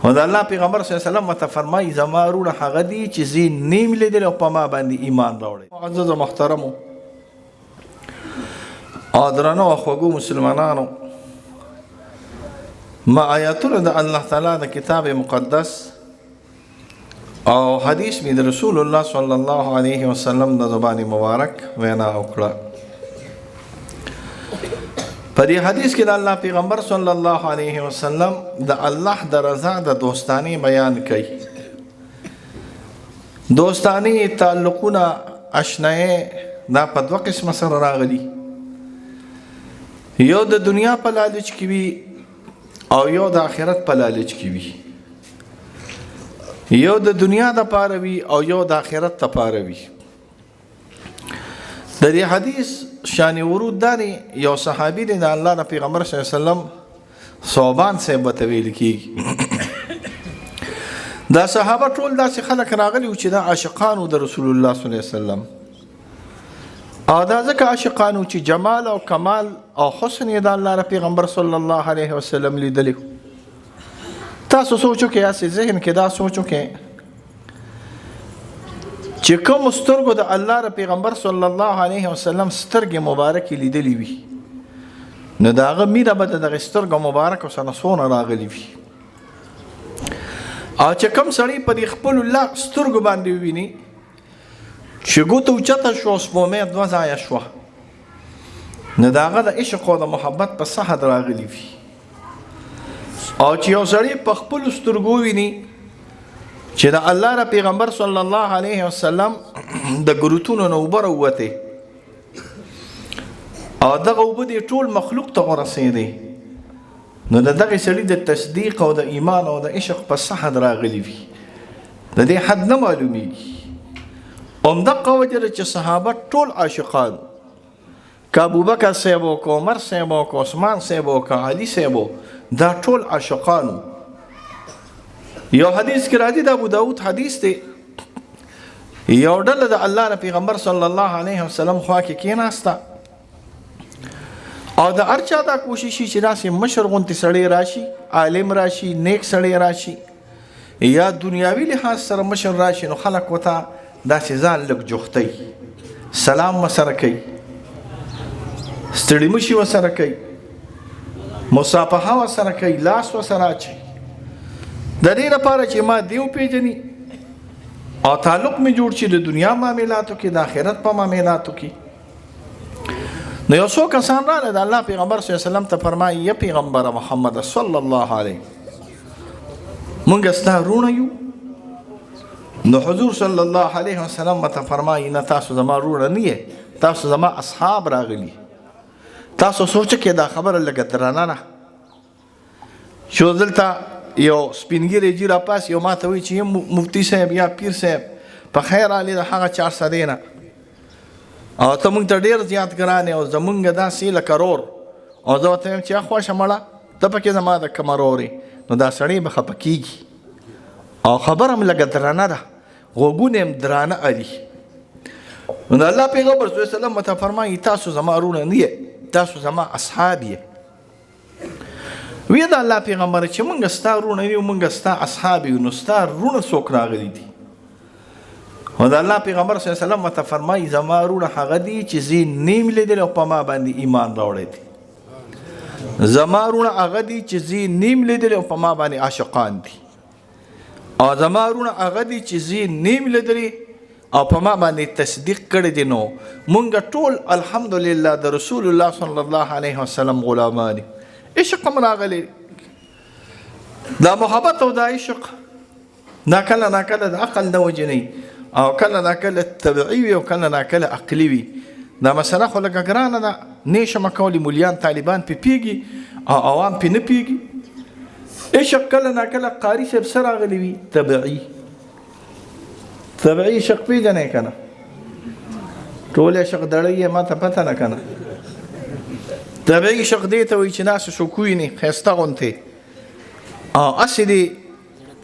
او د الله پیغمبر صلی الله علیه وسلم ته فرمایي زما وروڼه هغه دي چې زه نیم لیدلی او په ما باندې ایمان راوړی. معزز محترمو او درنو او خوږو مسلمانانو، ما آیاتونه د الله تعالی د کتاب مقدس او حدیث می د رسول الله صلی الله علیه وسلم د زبان مبارک وینا وکړه. په دې حدیث کې د الله پیغمبر صلی الله علیه وسلم د الله د رضا د دوستانی بیان کوي. دوستانی تعلقونه اشنای دا په دوه قسمه سره راغلي، یو د دنیا په لالچ کې وي او یو د آخرت په لالچ کې وي. یو د دنیا د پاره وي او یو د آخرت د پاره وي. د دې حدیث شان ورود داري یو صحابي دی د الله د پیغمبر صلی الله علیه وسلم صوبان صاحب ته ویل کیږي. دا صحابه ټول داسې خلک راغلي چې دا عاشقانو د رسول الله صلی الله علیه وسلم، او دا ځکه عاشقانو چې جمال او کمال او حسن یې د الله د پیغمبر صلی الله علیه وسلم لیدلی. تاسو سوچو کې یاسې ذهن کې دا سوچو کې چې کوم سترګو د الله د پیغمبر صلی الله علیه وسلم سترګې مبارکې لیدلې وي، نو د هغه مینه به د دغه سترګو مبارکو سره څونه راغلي وي. او چې کوم سړی په دې خپلو سترګو باندې وویني چې ګوته اوچته شوه سپومې دوه ځایه شوه، نو د هغه د عشق او د محبت په صحت راغلي وي. او چې یو سړی په خپلو سترګو ویني چې د الله د پیغمبر صلی الله علیه وسلم د ګروتونو نه اوبه راووتې او دغه اوبه دې ټول مخلوق ته ورسېدې، نو د دغه سړي د تصدیق او د ایمان او د عشق په صحت راغلي وي، د دې حد نه معلومیږي. همدغه وجه ده چې صحابه ټول عاشقان، که ابوبکر صاحب و که عمر صاحب و که عثمان صاحب و که علي صاحب، دا ټول عاشقانو. یو حدیث کې راځي د ابو داود حدیث دی، یو ډله د الله د پیغمبر صلی الله علیه وسلم خوا کې کېناسته او د هر چا دا کوشش چې داسې مشر غوندې سړی راشي، عالم راشي، نیک سړی راشي، یا دنیاوي لحاظ سره مشر راشي، نو خلک ورته داسې ځان لږ جوختی، سلام ورسره کوي، ستړي مشي ورسره کوي، مصافحه ورسره کوي، لاس ورسره اچوي، د دې لپاره چې ما دیو پیژني او تعلق می جوړ شي د دنیا معاملاتو کې، د آخرت په معاملاتو کې. نو یو څو کسان راغله د الله پیغمبر صلی الله علیه وسلم ته فرمایي یا پیغمبر محمد صلی الله علیه مونږ ستا وروڼه یو. نو حضور صلی الله علیه وسلم ته فرمایي نه تاسو زما وروڼه نه یې، تاسو زما اصحاب راغلي. تاسو سوچ کې دا خبره لګه درانه نه شو. دلته یو سپینګیری جی را پاس یو ماته وی چې مفتی صاحب یا پیر صاحب په خیر علی د هغه 400 نه او ته مونږ ته ډیر زیات ګرانې او زمونږ داسې لکه رور، او زه ورته وایم چې خوښه مړه ته پکې زما د کومه رورې، نو دا سړی به خفه کېږي او خبره هم لږه درانه ده، غوږونه هم درانه علي. نو د الله پیغمبر صلی الله علیه وسلم ته فرمایي تاسو زما وروڼه نه یې، تاسو زما اصحاب یې. وی د الله پیغمبر چې مونږ ستا وروڼه یو، مونږ ستا اصحاب یو، نو ستا وروڼه څوک راغلي دي؟ او د الله پیغمبر صلی الله علیه وسلم ته فرمایي زما وروڼه هغه دي چې زه نیم لیدلی او په ما باندې ایمان راوړی دي. زما وروڼه هغه دي چې زه نیم لیدلی او په ما باندې عاشقان دي، او زما وروڼه هغه دي چې زه نیم لیدلی او په ما باندې تصدیق کړی دي. نو مونږ ټول الحمدلله د رسول الله صلی الله علیه وسلم غلامان دي. عشق هم راغلی، دا محبت او دا عشق دا کله ناکله د عقل نه وجې نه او کله ناکله طبیعي وي او کله ناکله عقلي وي. دا مسله خو لږه ګرانه ده، نه شم کولی مولیان طالبان پې پیږي او عوام پې نه پیږي. عشق کله ناکله قاري صاحب سره راغلی وي، طبیعي عشق پیژنې که نه؟ ټول عشق دړی یې ما ته پته نه که نه. طبیعي عشق دې ته وایي چې داسې څوک وویني ښایسته غوندې او هسې دې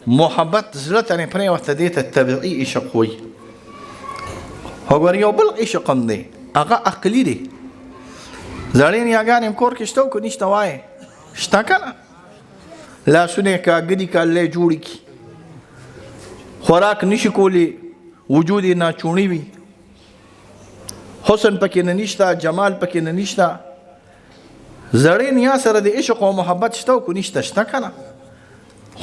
محبت زړه ته نه پرېوته، دې ته طبیعي عشق وایي. خو ګوره یو بل عشق هم دی، هغه عقلي دی. زړې نیاګانې هم کور کې شته او که نشته وایې شته که نه؟ لاسونه یې کاږه دي که الله یې جوړې کړي، خوراک نشي کولی، وجود یې ناچونی وي، حسن پکې نه نشته، جمال پکې نه نشته، زړې نیا سره د عشق او محبت شته او که نشته شته که نه،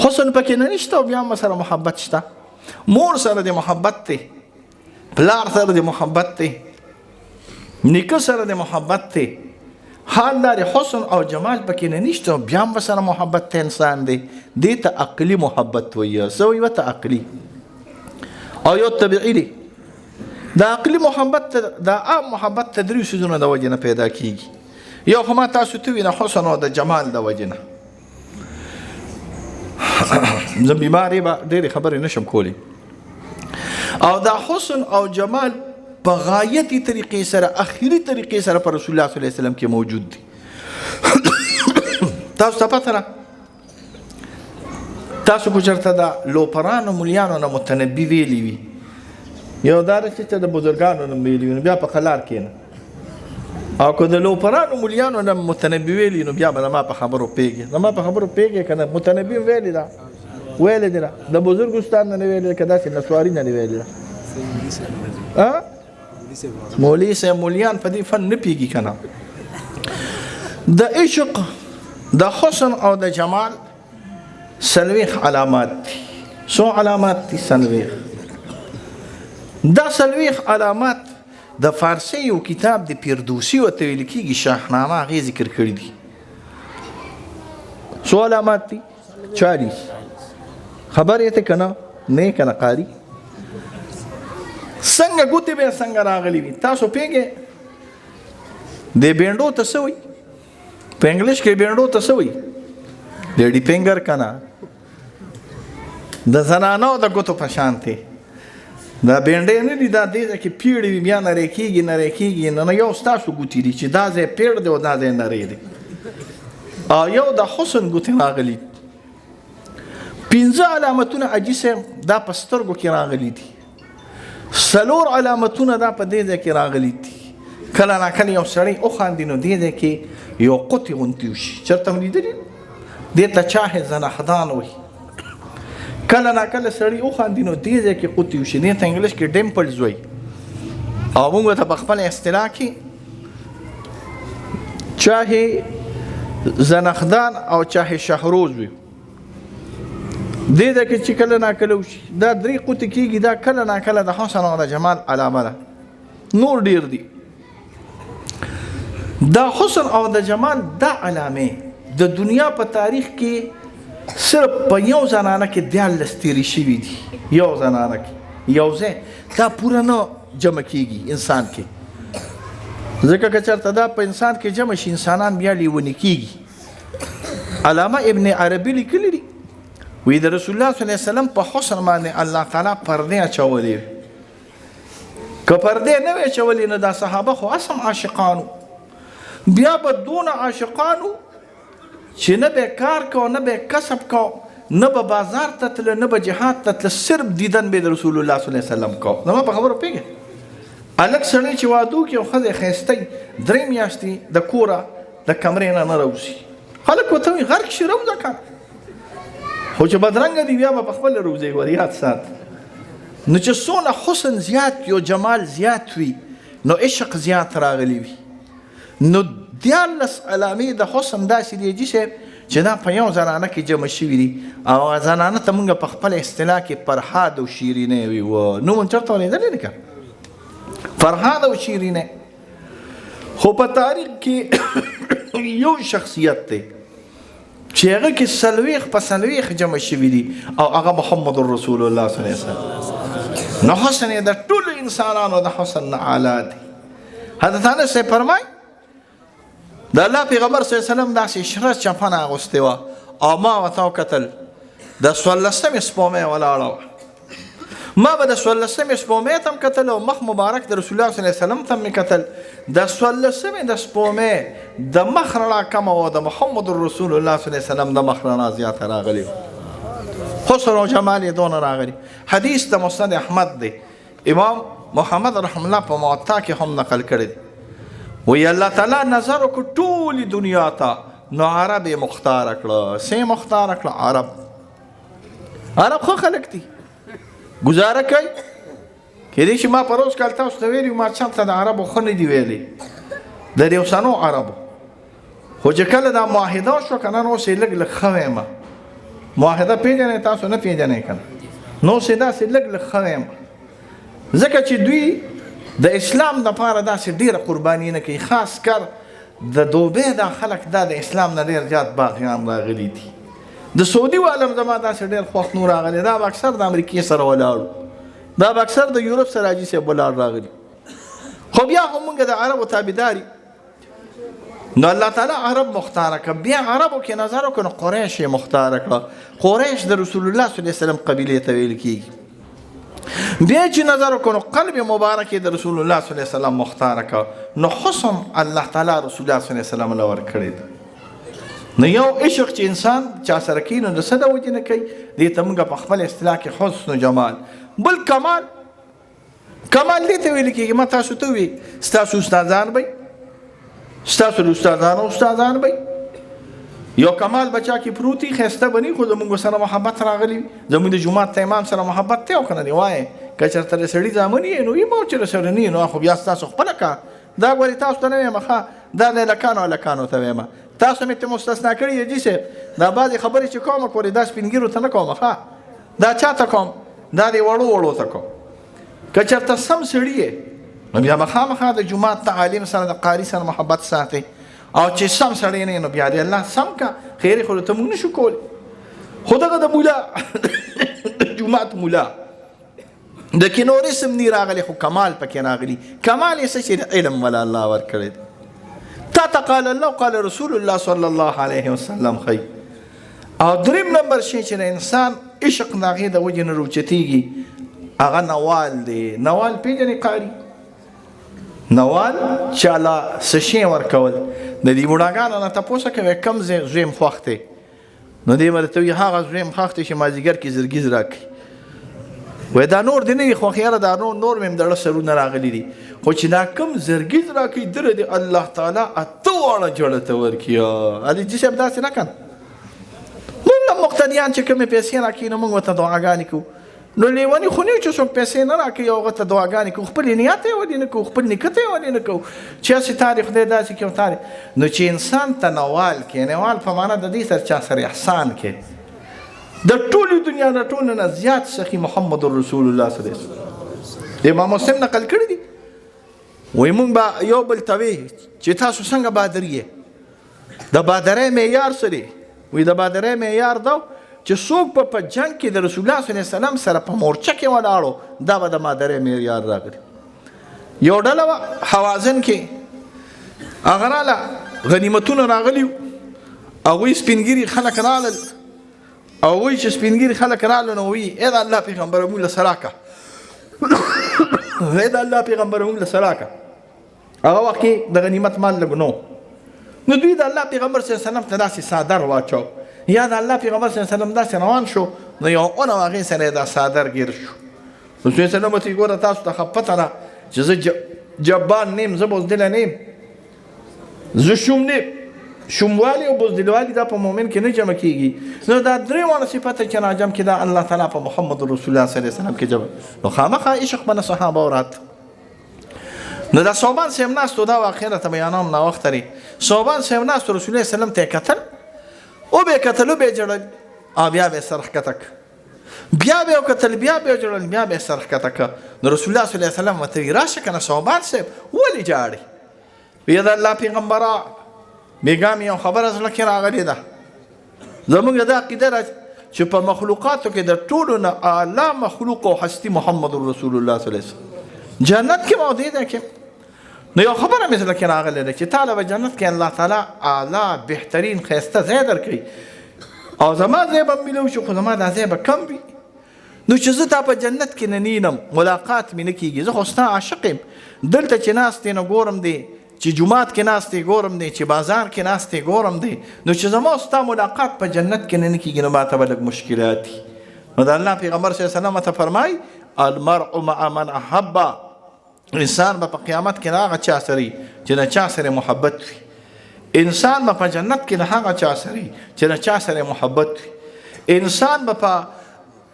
حسن پکې نه نشته او بیا هم سره محبت شته، مور سره د محبت دی، پلار سره د محبت دی، نیکه سره د محبت دی، حال دا حسن او جمال پکې نه نشته او بیا هم سره محبت ته انسان دی، دې ته عقلي محبت وایي. څه وایي ورته؟ عقلي. او یو طبیعي دی. دا عقلي محبت دا عام محبت ته درې څیزونو د وجې نه پیدا کېږي. یو خو ما تاسو ته وینه حسن او د جمال د وجې نه. زه بیمار یم ډېرې خبرې نشم کولی. او دا حسن او جمال په غایتي طریقې سره، اخري طریقې سره په رسول الله صلی الله علیه وسلم کې موجود دي. تاسو ته پته ده، تاسو کو چېرته د لوپرانو ملیانو نه متنبي ویلي وي، یو دا ده چې د بزرګانو نه ویلي وي نو بیا په قلار کښېنه، او که د لوپرانو ملیانو نه متنبي ویلي نو بیا به زما په خبرو پوهېږي. زما په خبرو پوهېږي که نه؟ متنبي ویلي ده، ویلې دي ده، د بزرګ استاد نه ویلې ده، که داسې نسواري نه ویلې ده. مولوي صاحب مولیان په دې فن نه پوهېږي که نه. د عشق د حسن او د جمال څلوېښت علامات دي. څو علامات دي؟ څلوېښت. دا څلوېښت علامات د فارسي یو کتاب د فردوسي ورته ویل کېږي، شاهنامه، هغې ذکر کړي دي. څو علامات دي؟ 40. خبر یې ته که نه؟ نه که نه قاري؟ څنګه ګوتې به څنګه راغلي وي؟ تاسو پوهېږئ د بینډو ته څه وایي؟ په انګلیش کې بینډو ته څه وایي؟ لیډي فینګر که نه؟ د زنانو د ګوتو په شان دی. دا بینډۍ نه دي، دا دې ځای کې پیړې وي، بیا نری کېږي نری کېږي. نه یو ستاسو ګوتې دي چې دا ځای پیړ دی او دا ځای نری دی. او یو د حسن ګوتې راغلي. 15 علامتونه حاجي صاحب دا په سترګو کې راغلي دي. 4 علامتونه دا په دې ځای کې راغلي دي. کله ناکله یو سړی وخاندي نو دې ځای کې یو قطې غوندې وشي. چېرته مو لیدلي؟ دې ته چاهې زنخدان وایي. کله ناکله سړی وخاندي نو دې ځای کې قطې وشي. دې ته انګلیش کې ډیمپلز وایي، او موږ ته په خپله اصطلاح کې چاهې زنخدان او چاهې شهروز وي. دې ځای کې چې کله ناکله وشي دا 3 قطې کېږي. دا کله ناکله د حسن او د جمال علامه ده. نور ډېر دي. دا حسن او د جمال دا علامې د دنیا په تاریخ کې صرف په یو زنانه کې 14 تېرې شوي دي. یو زنانه کې یو ځای دا پوره نه جمع کېږي انسان کې، ځکه که چېرته دا په انسان کې جمع شي انسانان بیا لیوني کېږي. علامه ابن عربي لیکلي دي، وی د رسول الله صلی الله علیه وسلم په حسن باندې الله تعالی پردې اچولې. که پردې نه وی اچولې نو دا صحابه خو اصم عاشقانو، بیا به دونه عاشقانو چې نه به کار کو، نه به کسب کو، نه به بازار ته تله، نه به جهاد ته تله، صرف دیدن به د رسول الله صلی الله علیه وسلم کو. زما په خبرو پوهېږئ؟ هلک سړی چې واده وکړي او ښځه یې ښایسته وي، 3 میاشتې د کوره د کمرې نه راوځي. خلک ورته وایي غرق شي روځه که، خو چې بدرنګه دي بیا به په خپله روځئ. ور یاد سات. نو چې څونه حسن زیات وي او جمال زیات وي نو عشق زیات راغلی وي. نو 14 علامې د حسن داسې دي حاجي صاحب چې دا په یو زنانه کې جمع شوي دي. او زنانه ته موږ په خپله اصطلاح کې فرهاد او شیرینه وي. نوم هم چېرته اورېدلی دی که؟ فرهاد او شیرینه. خو په تاریخ کې یو شخصیت دی چې هغه کې 40 په 40 جمع شوي دي، او هغه محمد رسول الله صلی الله علیه وسلم. نو حسن یې د ټولو انسانانو د حسن نه اعلی دی. حضرت انس صاحب فرمایي د الله پیغمبر صلی الله علیه وسلم داسې شره چپنه اغوستې وه، او ما ورته وکتل د 14مې سپومۍ ولاړه وه. ما به د 14مې سپومۍ ته هم کتل او مخ مبارک د رسول الله صلی الله علیه وسلم ته هم مې کتل. د 14مې د سپومۍ د مخ رڼا کمه وه، د محمد رسول الله صلی الله علیه وسلم د مخ رڼا زیاته راغلې وه. حسن او جمال یې دونه راغلي. حدیث د مسند احمد دی، امام محمد رحم الله په موطا کې هم نقل کړی دی. وی الله تعالی نظر وکړ ټولې دنیا ته، نو عرب یې مختار کړه. څه مختار کړه؟ عرب خو خلک دي، ګزاره کوي. کېدای شي ما پروس کال تاسو ته ویلي ما چاته د عربو ښه نه دي ویلي، د دې اوسنو عربو. خو چې کله دا معاهده شوه که نه، نو اوس یې لږ لږ ښه ویم. معاهده پېژنئ تاسو؟ نه پېژنئ که نه؟ نو اوس یې داسې لږ لږ ښه ویم، ځکه چې دوی د اسلام دپاره داسې ډېره قرباني نه کوي. خاص کر د دوبۍ دا خلک دا د اسلام نه ډېر زیات باغیان راغلي دي. د سعودي عالم زما داسې ډېر خوښ نور راغلی، دا به اکثر د امریکې سره ولاړو، دا به اکثر د یورپ سره حاجي صاحب ولاړ راغلي. خو بیا هم موږ د عربو تابعدار یو. نو الله تعالی عرب مختاره کړه. بیا عربو کې نظر وکړو، قریش یې مختاره کړه. قریش د رسول الله صلی الله علیه وسلم قبیلې ته ویل کېږي. بیا چې نظر وکړو، قلب مبارک یې د رسول الله صلی الله علیه وسلم مختاره کړه. نو حسن الله تعالی رسول الله صلی الله علیه وسلم له ورکړی دی. نو یو عشق چې انسان چا سره کوي، نو د څه د وجې نه کوي؟ دې ته موږ په خپل اصطلاح کې حسن و جمال. بل کمال دې ته ویل کېږي. ما تاسو ته وي ستاسو استادان به ستاسو د استادانو استادان به یو کمال بچا کې پروتي ښایسته بني، خو زموږ سره محبت راغلی وي. زموږ د جومات ته امام سره محبت دی او که نه دی؟ وایې که چېرته د سړي زامن یې نو یې به چې سره نه نو خو بیا ستاسو خپله کار. دا ګورې تاسو ته نه ویم ښه، دا د هلکانو ته ویم. تاسو مې ته مستثنا کړي یې جي صاحب. دا بعضې خبرې چې کوم کولې دا سپینګیرو ته نه کوم ښه، دا چا ته کوم؟ دا د وړو ته کوم. که چېرته سم سړي یې نو بیا به خامخا د جومات د عالم سره د قاري سره محبت ساتئ. او چې سم سړی نه نو بیا د الله سم کا خیرې خو ته موږ نه شو کولی. خو دغه د مولا د جومات مولا د کې نور اسم نی راغلی، خو کمال پکې راغلی. کمال یې څه چې علم ولا الله ورکړی دی. تا ته قال الله قال رسول الله صلی الله علیه وسلم ښایي. او دریم نمبر شی چې د انسان عشق د هغې د وجې نه روچتېږي، هغه نوال دی. نوال پېژنې قاري؟ نوال چاله څه شی ورکول. د دې بوډاګانو نه تپوسه کوي کوم زویم خوښ دی، نو دی به درته وي هغه زویم خوښ دی چې مازدیګر کې زرګیز راکړي. وایي دا نور دې نه وي خوښ، یاره دا نور مې هم د زړه سرونه راغلي دي، خو چې دا کوم زرګیز راکړي دله دې الله تعالی اته واړه جوړه ته ورکړي. علي جي صاحب داسې نه کړه. موږ مقتدیان چې کومې پیسې راکړي نو موږ ورته دعاګانې کوو. نو لیونی خو نه چې څوک پیسې نه راکوي او هغه ته دعاګانې کوو، خپل نیت یې ولې نه کوو، خپل نیکه ته یې ولې نه کوو چې هسې تاریخ دی داسې کې او تاریخ. نو چې انسان ته نوال کې، نوال په معنا د دې سره چا سره احسان کې، د ټولې دنیا د ټولو نه زیات سخي محمد رسول الله صلی الله علیه وسلم. امام مسلم نقل کړي دي، وایي موږ به یو بل ته وی چې تاسو څنګه بادر یې. د بادرۍ معیار څه دی؟ وایي د بادرۍ معیار دا چې څوک په جنګ کې د رسول الله صلی الله علیه وسلم سره په مورچه کې ولاړو، دا به د مادرۍ معیار راغلی. یو ډله وه حوازن کې، هغه راله غنیمتونه راغلي وو، هغوی سپینګیري خلک رالل او وایي چې سپینګیري خلک رالل نو وایي ای د الله پیغمبره موږ له سه راکړه، ای د الله پیغمبره موږ له سه راکړه. هغه وخت کې د غنیمت مال لږ نو دوی د الله پیغمبر صلی الله علیه وسلم ته داسې صادر واچو، یا د الله پیغمبر صلی الله علیه وسلم داسې روان شو، نو یو اونه هغې سره دا صادر ګیر شو. رسول الله صلی الله علیه وسلم ګوره تاسو ته ښه پته ده چې زه جبان نیم، زه بزدله نیم، زه شوم نیم. شوموالی او بزدلوالی دا په مؤمن کې نه جمع کېږي. نو دا درې واړه صفته چې ناجم کې دا الله تعالی په محمد رسول الله صلی الله علیه وسلم کې جمع، نو خامخا عشق به نه صحابه ورات. نو دا صوبان صاحب ناستو، دا واقعه راته بیانوم ناوخته دی. صوبان صاحب ناستو، رسول الله صلی الله علیه وسلم ته یې کتل، او به یې کتل او به یې ژړل، او بیا به یې سر ښکته کړ، بیا به یې وکتل، بیا به یې ژړل، بیا به یې سر ښکته کړ. نو رسول الله صلی الله علیه وسلم ورته وایي راشه که نه صوبان صاحب ولې ژاړې؟ وایي د الله پیغمبره بیګا مې یو خبره زړه کې راغلې ده، زموږ دا عقیده ده چې په مخلوقاتو کې د ټولو نه اعلی مخلوق او هستي محمد رسول الله صلی الله علیه وسلم جنت کې موجود دی. نو یو خبره مې زړه کې راغلې ده چې تعالی به جنت کې الله تعالی اعلی بهترین ښایسته ځای درکوي، او زما ځای به میلو شي، خو زما دا ځای به کم وي. نو چې زه تا په جنت کې نه نینم، ملاقات مې نه کېږي، زه خو ستا عاشق یم. دلته چې ناست دی نو ګورم دی، چې جومات کې ناست دی ګورم دی، چې بازار کې ناست دی ګورم دی. نو چې زما ستا ملاقات په جنت کې نه کېږي، نو ماته به لږ مشکلات دي. نو د الله پیغمبر صلی الله علیه وسلم ته فرمایي المرء مع من احب، انسان به په قیامت کې هغه چا سره چې د چا سره محبت وي. انسان به په جنت کې د هغه چا سره چې د چا سره محبت وي. انسان به په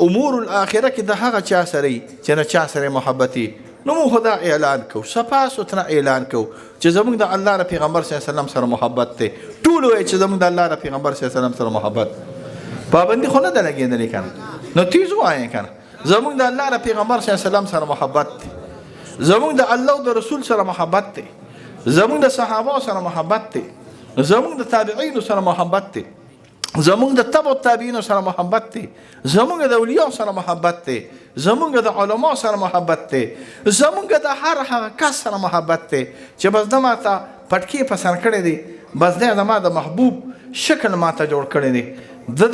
امور الاخره کې د هغه چا سره چې د چا سره محبت وي. نو موږ خدا اعلان کو صفا ستره اعلان کو چې زموږ د الله د پیغمبر صلی الله علیه وسلم سره محبت ته ټول وي چې زموږ د الله د پیغمبر صلی الله علیه وسلم سره محبت پابندي خو نه ده لګېدلې کنه. نو تیز وایي کنه زموږ د الله د پیغمبر صلی الله علیه وسلم سره محبت ته زموږ د الله او د رسول سره محبت ته زموږ د صحابه سره محبت ته زموږ د تابعین سره محبت ته زموږ د تبع التابعین سره محبت ته زموږ د اولیاء سره محبت ته زموږ د علما سره محبت ته زموږ د هر هغه کس سره محبت ته چې بس د ماته پټکی پسند کړی دی بس د ما د محبوب شکل ماته جوړ کړی دی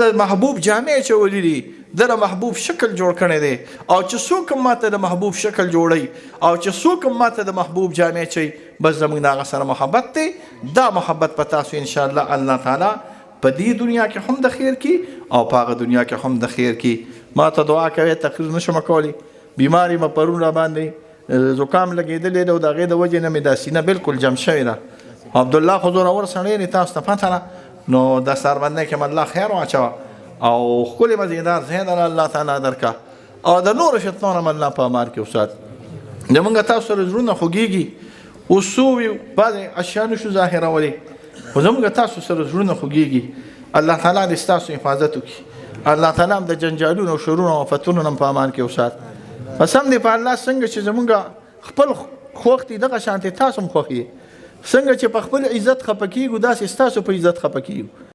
د محبوب جامع چولی دی د محبوب شکل جوړ کړی دی او چې څوک ماته د محبوب شکل جوړی او چې څوک ماته د محبوب جامع چي بس زموږ د هغه سره محبت ته دا محبت په تاسو ان شاء الله الله تعالی په دې دنیا کې هم د خیر کې او په هغه دنیا کې هم د خیر کې. ما ته دعا کوي تقریر نشم کولی بیماری ما پرون را باندې زکام لګېدلې ده او د هغې د وجې نه مې دا سینه بالکل جم شوې ده. عبد الله خو زورور سړی دی تاسو ته پته ده نو د سربندۍ کې الله خیر واچوه او ښکلې مزیدار ذهن الله تعالی درکړه او د نورو شیطان هم الله په امان کې وسات. زموږ تاسو سره زړونه خوږېږي اوس څو وي بعضې اشیا نشو ظاهرولی خو زموږ تاسو سره زړونه خوږېږي. الله تعالی دې ستاسو حفاظت وکړي. الله تعالی هم د جنجالونو او شرونو او فتونو هم په امان کې وسات. قسم دې په الله څنګه چې زموږ خپل خوښ دي دغه شانتې تاسو هم خوښ یې څنګه چې په خپل عزت خفه کېږو داسې ستاسو په عزت خفه کېږو.